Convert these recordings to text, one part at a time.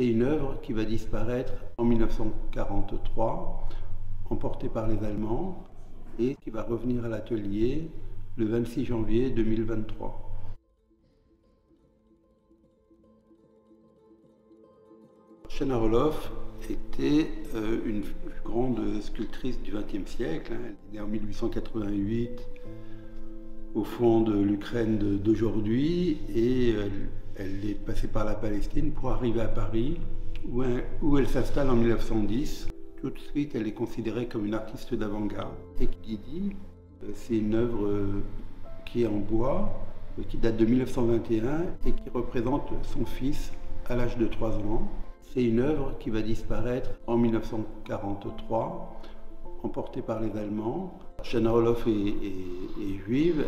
C'est une œuvre qui va disparaître en 1943, emportée par les Allemands, et qui va revenir à l'atelier le 26 janvier 2023. Shana Roloff était une grande sculptrice du XXe siècle. Elle est née en 1888 au fond de l'Ukraine d'aujourd'hui et elle est passée par la Palestine pour arriver à Paris où elle s'installe en 1910. Tout de suite, elle est considérée comme une artiste d'avant-garde. Et Didi, c'est une œuvre qui est en bois, qui date de 1921 et qui représente son fils à l'âge de 3 ans. C'est une œuvre qui va disparaître en 1943, emportée par les Allemands. Shana Roloff est juive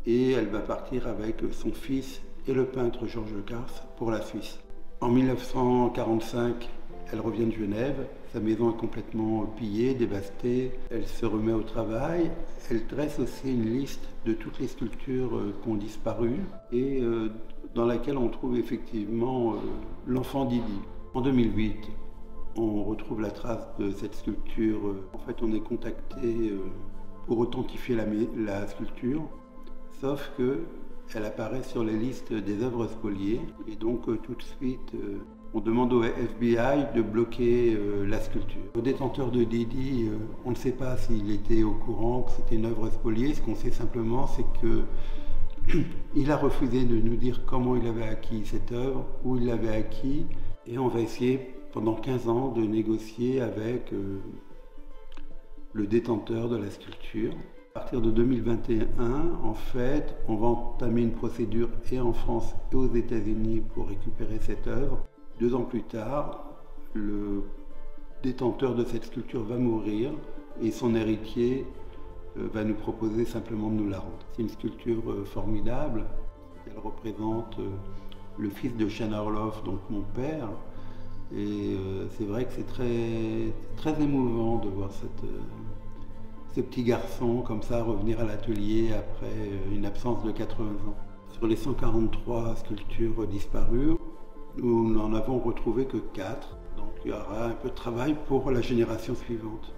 et elle va partir avec son fils et le peintre Georges Cars pour la Suisse. En 1945, elle revient de Genève. Sa maison est complètement pillée, dévastée. Elle se remet au travail. Elle dresse aussi une liste de toutes les sculptures qui ont disparu et dans laquelle on trouve effectivement l'enfant Didi. En 2008, on retrouve la trace de cette sculpture. En fait, on est contacté pour authentifier la sculpture, sauf qu'elle apparaît sur les listes des œuvres spoliées. Et donc, tout de suite, on demande au FBI de bloquer la sculpture. Le détenteur de Didi, on ne sait pas s'il était au courant que c'était une œuvre spoliée. Ce qu'on sait simplement, c'est qu'il a refusé de nous dire comment il avait acquis cette œuvre, où il l'avait acquis. Et on va essayer pendant 15 ans de négocier avec le détenteur de la sculpture. À partir de 2021, en fait, on va entamer une procédure et en France et aux États-Unis pour récupérer cette œuvre. 2 ans plus tard, le détenteur de cette sculpture va mourir et son héritier va nous proposer simplement de nous la rendre. C'est une sculpture formidable. Elle représente le fils de Shana Roloff, donc mon père. Et c'est vrai que c'est très émouvant de voir ce petit garçon comme ça revenir à l'atelier après une absence de 80 ans. Sur les 143 sculptures disparues, nous n'en avons retrouvé que 4. Donc il y aura un peu de travail pour la génération suivante.